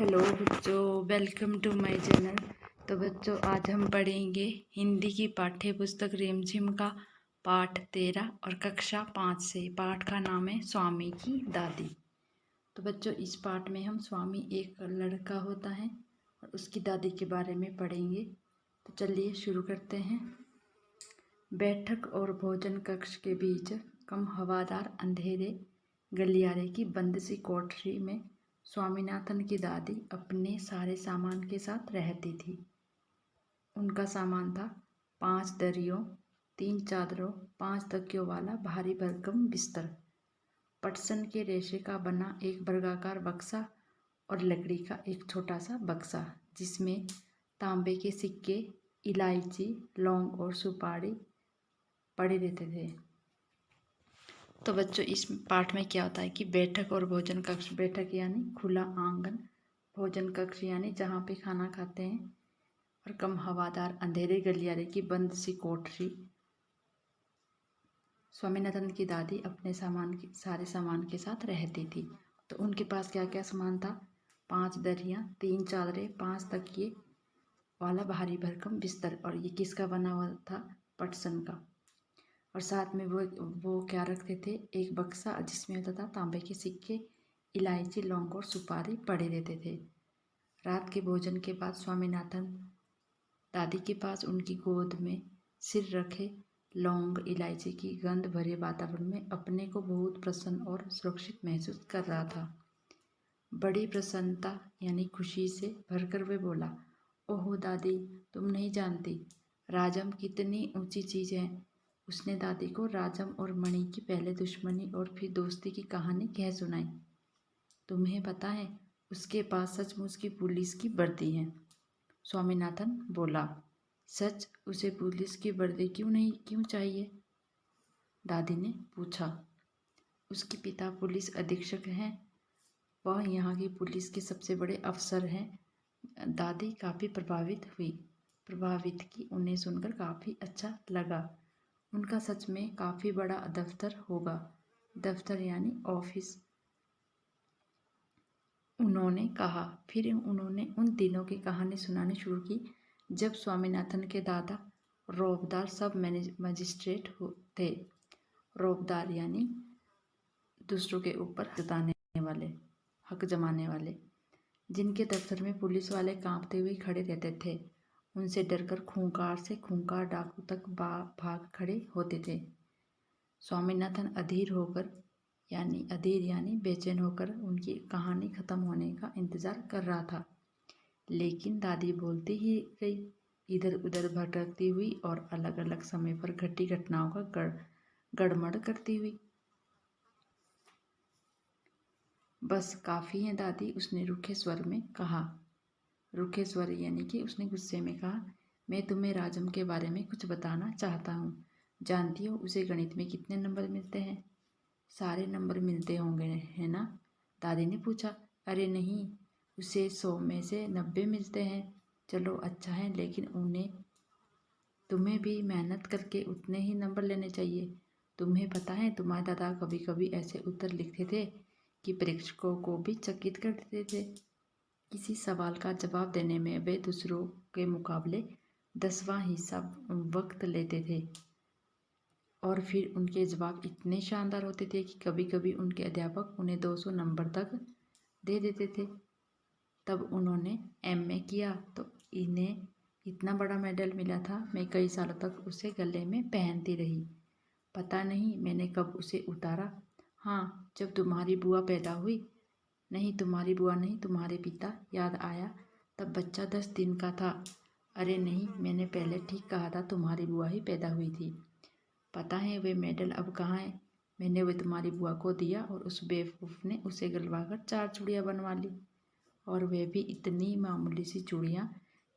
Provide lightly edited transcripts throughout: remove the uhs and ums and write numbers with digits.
Hello बच्चों, welcome to my channel. तो बच्चों, आज हम पढ़ेंगे हिंदी की पाठ्य पुस्तक रिमझिम का पाठ 13 और कक्षा 5 से। पाठ का नाम है स्वामी की दादी। तो बच्चों, इस पाठ में हम स्वामी एक लड़का होता है और उसकी दादी के बारे में पढ़ेंगे। तो चलिए शुरू करते हैं। बैठक और भोजन कक्ष के बीच कम हवादार अंधेरे गलियारे की बंद सी कोठरी में स्वामीनाथन की दादी अपने सारे सामान के साथ रहती थी। उनका सामान था 5 दरियों, 3 चादरों, 5 तकियों वाला भारी भरकम बिस्तर, पटसन के रेशे का बना एक वर्गाकार बक्सा और लकड़ी का एक छोटा सा बक्सा जिसमें तांबे के सिक्के, इलायची, लौंग और सुपारी पड़े रहते थे। तो बच्चों, इस पाठ में क्या होता है कि बैठक और भोजन कक्ष, बैठक यानी खुला आंगन, भोजन कक्ष यानी जहाँ पे खाना खाते हैं, और कम हवादार अंधेरे गलियारे की बंद सी कोठरी। स्वामीनाथन की दादी अपने सारे सामान के साथ रहती थी। तो उनके पास क्या क्या सामान था? 5 दरियाँ, 3 चादरें, 5 तकिए वाला भारी भरकम बिस्तर। और ये किसका बना हुआ था? पटसन का। और साथ में वो क्या रखते थे? एक बक्सा जिसमें होता था तांबे के सिक्के, इलायची, लौंग और सुपारी पड़े रहते थे। रात के भोजन के बाद स्वामीनाथन दादी के पास उनकी गोद में सिर रखे लौंग इलायची की गंध भरे वातावरण में अपने को बहुत प्रसन्न और सुरक्षित महसूस कर रहा था। बड़ी प्रसन्नता यानी खुशी से भरकर वे बोला, ओहो दादी, तुम नहीं जानती राजम कितनी ऊंची चीज़ है। उसने दादी को राजम और मणि की पहले दुश्मनी और फिर दोस्ती की कहानी कह सुनाई। तुम्हें पता है, उसके पास सचमुच की पुलिस की वर्दी है। स्वामीनाथन बोला, सच? उसे पुलिस की वर्दी क्यों चाहिए? दादी ने पूछा। उसके पिता पुलिस अधीक्षक हैं, वह यहाँ की पुलिस के सबसे बड़े अफसर हैं। दादी काफ़ी प्रभावित की। उन्हें सुनकर काफ़ी अच्छा लगा। उनका सच में काफ़ी बड़ा दफ्तर होगा। दफ्तर यानी ऑफिस, उन्होंने कहा। फिर उन्होंने उन दिनों की कहानी सुनानी शुरू की जब स्वामीनाथन के दादा रौबदार सब मजिस्ट्रेट थे। रौबदार यानी दूसरों के ऊपर हक जमाने वाले, जिनके दफ्तर में पुलिस वाले कांपते हुए खड़े रहते थे। उनसे डरकर खूंखार से खूंखार डाकू तक भाग खड़े होते थे। स्वामीनाथन अधीर यानी बेचैन होकर उनकी कहानी खत्म होने का इंतजार कर रहा था। लेकिन दादी बोलती ही गई, इधर उधर भटकती हुई और अलग अलग समय पर घटी घटनाओं का गड़मड़ करती हुई। बस काफ़ी है दादी, उसने रूखे स्वर में कहा। रूखे स्वर यानी कि उसने गुस्से में कहा, मैं तुम्हें राजम के बारे में कुछ बताना चाहता हूँ। जानती हो उसे गणित में कितने नंबर मिलते हैं? सारे नंबर मिलते होंगे, है ना? दादी ने पूछा। अरे नहीं, उसे 100 में से 90 मिलते हैं। चलो अच्छा है, लेकिन तुम्हें भी मेहनत करके उतने ही नंबर लेने चाहिए। तुम्हें पता है, तुम्हारे दादा कभी कभी ऐसे उत्तर लिखते थे कि परीक्षकों को भी चकित कर देते थे। किसी सवाल का जवाब देने में वे दूसरों के मुकाबले 10वां हिस्सा वक्त लेते थे, और फिर उनके जवाब इतने शानदार होते थे कि कभी कभी उनके अध्यापक उन्हें 200 नंबर तक दे देते थे। तब उन्होंने एमए किया तो इन्हें इतना बड़ा मेडल मिला था। मैं कई सालों तक उसे गले में पहनती रही। पता नहीं मैंने कब उसे उतारा। हाँ, जब तुम्हारी बुआ पैदा हुई। नहीं, तुम्हारी बुआ नहीं, तुम्हारे पिता। याद आया, तब बच्चा 10 दिन का था। अरे नहीं, मैंने पहले ठीक कहा था, तुम्हारी बुआ ही पैदा हुई थी। पता है वे मेडल अब कहाँ है? मैंने वे तुम्हारी बुआ को दिया और उस बेवकूफ़ ने उसे गलवाकर 4 चूड़ियाँ बनवा ली, और वे भी इतनी मामूली सी चूड़ियाँ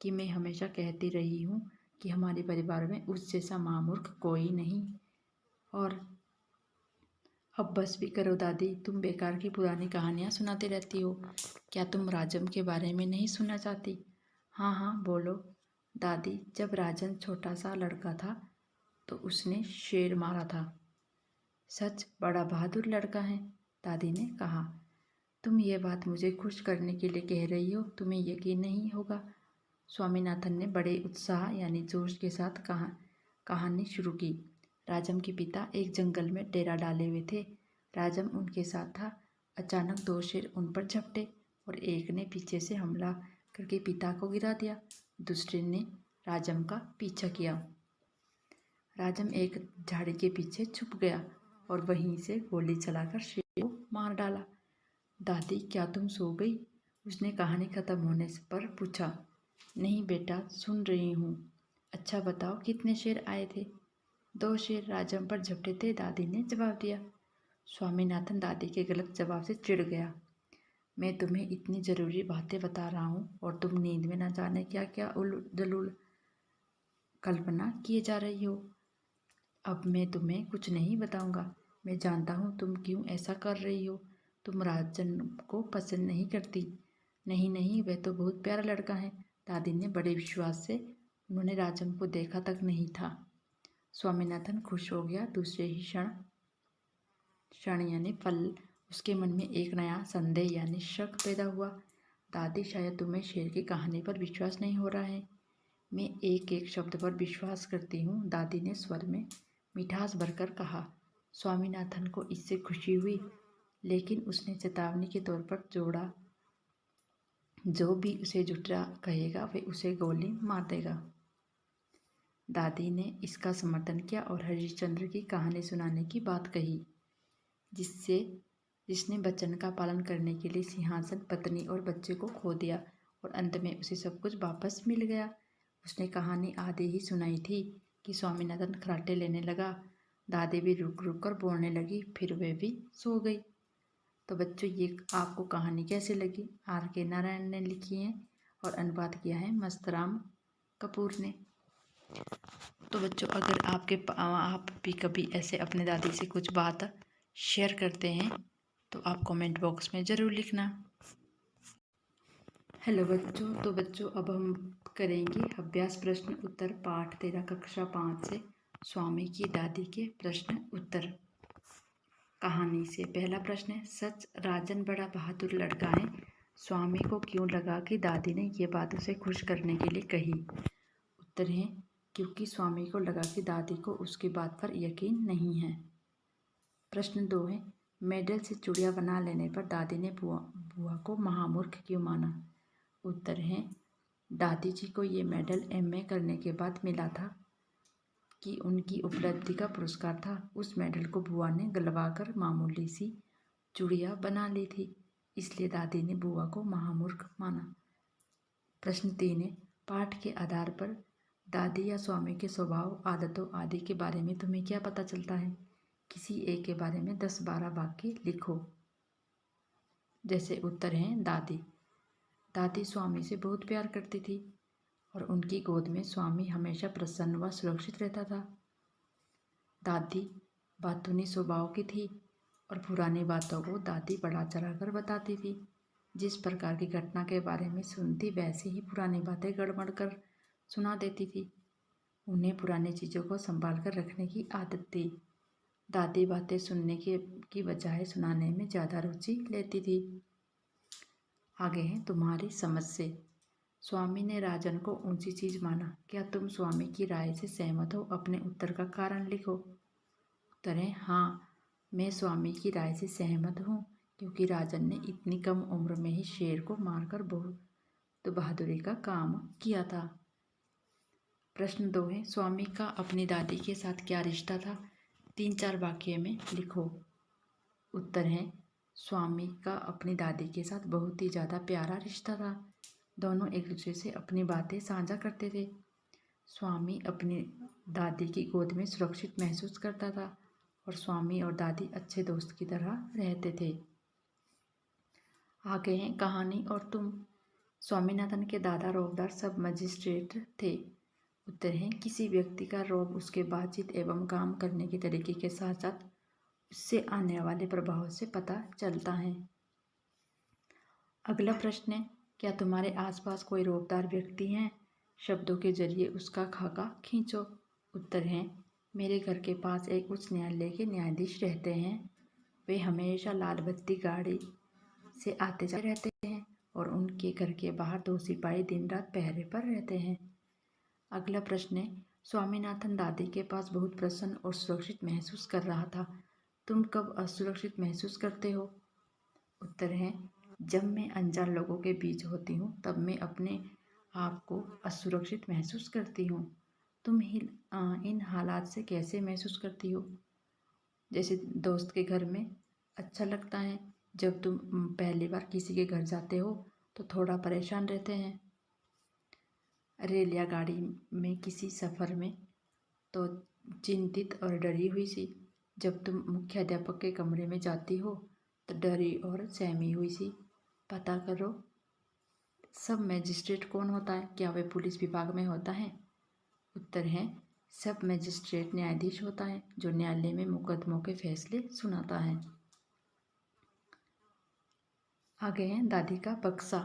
कि मैं हमेशा कहती रही हूँ कि हमारे परिवार में उस जैसा महामूर्ख कोई नहीं। और अब बस भी करो दादी, तुम बेकार की पुरानी कहानियाँ सुनाती रहती हो। क्या तुम राजम के बारे में नहीं सुनना चाहती? हाँ हाँ बोलो दादी। जब राजन छोटा सा लड़का था तो उसने शेर मारा था। सच? बड़ा बहादुर लड़का है, दादी ने कहा। तुम ये बात मुझे खुश करने के लिए कह रही हो, तुम्हें यकीन नहीं होगा। स्वामीनाथन ने बड़े उत्साह यानी जोश के साथ कहानी शुरू की। राजम के पिता एक जंगल में डेरा डाले हुए थे। राजम उनके साथ था। अचानक दो शेर उन पर झपटे और एक ने पीछे से हमला करके पिता को गिरा दिया। दूसरे ने राजम का पीछा किया। राजम एक झाड़ी के पीछे छुप गया और वहीं से गोली चलाकर शेर को मार डाला। दादी, क्या तुम सो गई? उसने कहानी खत्म होने पर पूछा। नहीं बेटा, सुन रही हूँ। अच्छा बताओ, कितने शेर आए थे? 2 शेर राजम पर झपटे थे, दादी ने जवाब दिया। स्वामीनाथन दादी के गलत जवाब से चिढ़ गया। मैं तुम्हें इतनी ज़रूरी बातें बता रहा हूँ और तुम नींद में न जाने क्या क्या उलझुल कल्पना किए जा रही हो। अब मैं तुम्हें कुछ नहीं बताऊंगा। मैं जानता हूँ तुम क्यों ऐसा कर रही हो। तुम राजन को पसंद नहीं करती। नहीं नहीं, वह तो बहुत प्यारा लड़का है। दादी ने बड़े विश्वास से, उन्होंने राजन को देखा तक नहीं था। स्वामीनाथन खुश हो गया। दूसरे ही क्षण यानी पल उसके मन में एक नया संदेह यानी शक पैदा हुआ। दादी, शायद तुम्हें शेर की कहानी पर विश्वास नहीं हो रहा है। मैं एक एक शब्द पर विश्वास करती हूँ, दादी ने स्वर में मिठास भरकर कहा। स्वामीनाथन को इससे खुशी हुई, लेकिन उसने चेतावनी के तौर पर जोड़ा, जो भी उसे झूठा कहेगा वह उसे गोली मार देगा। दादी ने इसका समर्थन किया और हरिश्चंद्र की कहानी सुनाने की बात कही, जिसने वचन का पालन करने के लिए सिंहासन, पत्नी और बच्चे को खो दिया और अंत में उसे सब कुछ वापस मिल गया। उसने कहानी आधी ही सुनाई थी कि स्वामीनाथन खर्राटे लेने लगा। दादी भी रुक रुक कर बोलने लगी, फिर वे भी सो गई। तो बच्चों, ये आपको कहानी कैसे लगी? R.K. नारायण ने लिखी है और अनुवाद किया है मस्तराम कपूर ने। तो बच्चों, अगर आप भी कभी ऐसे अपने दादी से कुछ बात शेयर करते हैं तो आप कमेंट बॉक्स में ज़रूर लिखना। हेलो बच्चों, तो बच्चों अब हम करेंगे अभ्यास प्रश्न उत्तर पाठ 13 कक्षा 5 से स्वामी की दादी के प्रश्न उत्तर। कहानी से पहला प्रश्न है, सच राजन बड़ा बहादुर लड़का है। स्वामी को क्यों लगा कि दादी ने ये बात उसे खुश करने के लिए कही? उत्तर है, क्योंकि स्वामी को लगा कि दादी को उसकी बात पर यकीन नहीं है। प्रश्न 2 है, मेडल से चूड़ियाँ बना लेने पर दादी ने बुआ को महामूर्ख क्यों माना? उत्तर है, दादी जी को ये मेडल MA करने के बाद मिला था कि उनकी उपलब्धि का पुरस्कार था। उस मेडल को बुआ ने गलवाकर मामूली सी चूड़ियाँ बना ली थी, इसलिए दादी ने बुआ को महामूर्ख माना। प्रश्न 3 है, पाठ के आधार पर दादी या स्वामी के स्वभाव, आदतों आदि के बारे में तुम्हें क्या पता चलता है? किसी एक के बारे में 10-12 वाक्य लिखो। जैसे उत्तर हैं, दादी स्वामी से बहुत प्यार करती थी और उनकी गोद में स्वामी हमेशा प्रसन्न व सुरक्षित रहता था। दादी बातूनी स्वभाव की थी और पुरानी बातों को दादी बढ़ा चढ़ाकर बताती थी। जिस प्रकार की घटना के बारे में सुनती, वैसे ही पुरानी बातें गड़बड़ कर सुना देती थी। उन्हें पुरानी चीज़ों को संभाल कर रखने की आदत थी। दादी बातें सुनने की बजाय सुनाने में ज़्यादा रुचि लेती थी। आगे है तुम्हारी समझ से। स्वामी ने राजन को ऊंची चीज माना। क्या तुम स्वामी की राय से सहमत हो? अपने उत्तर का कारण लिखो। उत्तर है, हाँ, मैं स्वामी की राय से सहमत हूँ, क्योंकि राजन ने इतनी कम उम्र में ही शेर को मारकर बहुत बहादुरी का काम किया था। प्रश्न 2 है, स्वामी का अपनी दादी के साथ क्या रिश्ता था? 3-4 वाक्य में लिखो। उत्तर है, स्वामी का अपनी दादी के साथ बहुत ही ज़्यादा प्यारा रिश्ता था। दोनों एक दूसरे से अपनी बातें साझा करते थे। स्वामी अपनी दादी की गोद में सुरक्षित महसूस करता था और स्वामी और दादी अच्छे दोस्त की तरह रहते थे। आगे हैं कहानी और तुम। स्वामीनाथन के दादा रौबदार सब मजिस्ट्रेट थे। उत्तर है, किसी व्यक्ति का रौब उसके बातचीत एवं काम करने के तरीके के साथ साथ उससे आने वाले प्रभाव से पता चलता है। अगला प्रश्न है, क्या तुम्हारे आसपास कोई रौबदार व्यक्ति है? शब्दों के जरिए उसका खाका खींचो। उत्तर है, मेरे घर के पास एक उच्च न्यायालय के न्यायाधीश रहते हैं। वे हमेशा लाल बत्ती गाड़ी से आते जाते रहते हैं और उनके घर के बाहर 2 सिपाही दिन रात पहरे पर रहते हैं। अगला प्रश्न है, स्वामीनाथन दादी के पास बहुत प्रसन्न और सुरक्षित महसूस कर रहा था। तुम कब असुरक्षित महसूस करते हो? उत्तर है, जब मैं अनजान लोगों के बीच होती हूँ तब मैं अपने आप को असुरक्षित महसूस करती हूँ। तुम इन हालात से कैसे महसूस करती हो? जैसे दोस्त के घर में अच्छा लगता है, जब तुम पहली बार किसी के घर जाते हो तो थोड़ा परेशान रहते हैं। रेल या गाड़ी में किसी सफ़र में तो चिंतित और डरी हुई सी। जब तुम मुख्याध्यापक के कमरे में जाती हो तो डरी और सहमी हुई सी। पता करो, सब मजिस्ट्रेट कौन होता है? क्या वे पुलिस विभाग में होता है? उत्तर है, सब मजिस्ट्रेट न्यायाधीश होता है जो न्यायालय में मुकदमों के फैसले सुनाता है। आगे है दादी का बक्सा।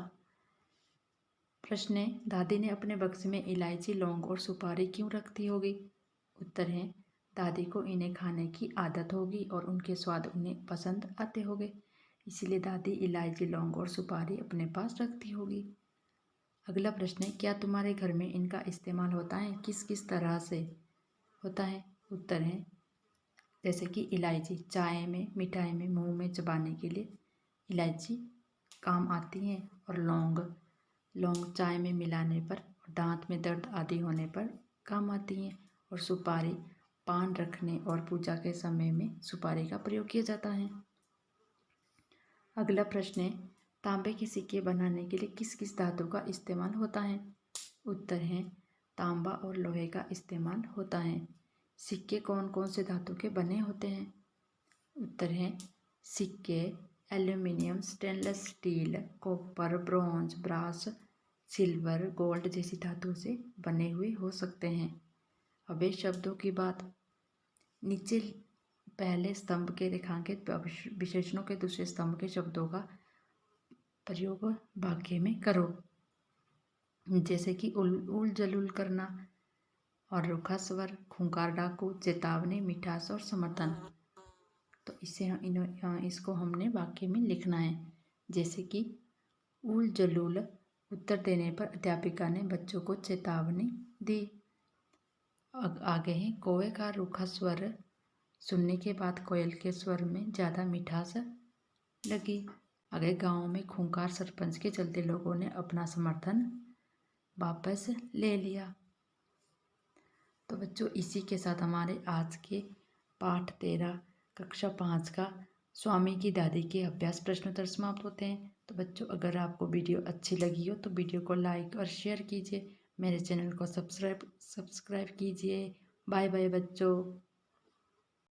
प्रश्न है, दादी ने अपने बक्से में इलायची, लौंग और सुपारी क्यों रखती होगी? उत्तर है, दादी को इन्हें खाने की आदत होगी और उनके स्वाद उन्हें पसंद आते होंगे, इसलिए दादी इलायची, लौंग और सुपारी अपने पास रखती होगी। अगला प्रश्न है, क्या तुम्हारे घर में इनका इस्तेमाल होता है? किस किस तरह से होता है? उत्तर है, जैसे कि इलायची चाय में, मिठाई में, मुंह में चबाने के लिए इलायची काम आती है, और लौंग चाय में मिलाने पर, दांत में दर्द आदि होने पर काम आती हैं, और सुपारी पान रखने और पूजा के समय में सुपारी का प्रयोग किया जाता है। अगला प्रश्न है, तांबे के सिक्के बनाने के लिए किस किस धातु का इस्तेमाल होता है? उत्तर है, तांबा और लोहे का इस्तेमाल होता है। सिक्के कौन कौन से धातु के बने होते हैं? उत्तर है, सिक्के aluminium, stainless steel, copper, bronze, brass, silver, gold जैसी धातु से बने हुए हो सकते हैं। अब ये शब्दों की बात। नीचे पहले स्तंभ के रेखांकित विशेषणों के दूसरे स्तंभ के शब्दों का प्रयोग वाक्य में करो। जैसे कि उल जलूल करना और रूखा स्वर, खूंखार डाकू, चेतावनी, मिठास और समर्थन। तो इसको हमने वाक्य में लिखना है। जैसे कि उल जलूल उत्तर देने पर अध्यापिका ने बच्चों को चेतावनी दी। आगे है, कौवे का रूखा स्वर सुनने के बाद कोयल के स्वर में ज़्यादा मिठास लगी। आगे, गांव में खूंखार सरपंच के चलते लोगों ने अपना समर्थन वापस ले लिया। तो बच्चों, इसी के साथ हमारे आज के पाठ 13 कक्षा 5 का स्वामी की दादी के अभ्यास प्रश्नोत्तर समाप्त होते हैं। तो बच्चों, अगर आपको वीडियो अच्छी लगी हो तो वीडियो को लाइक और शेयर कीजिए। मेरे चैनल को सब्सक्राइब कीजिए। बाय बाय बच्चों।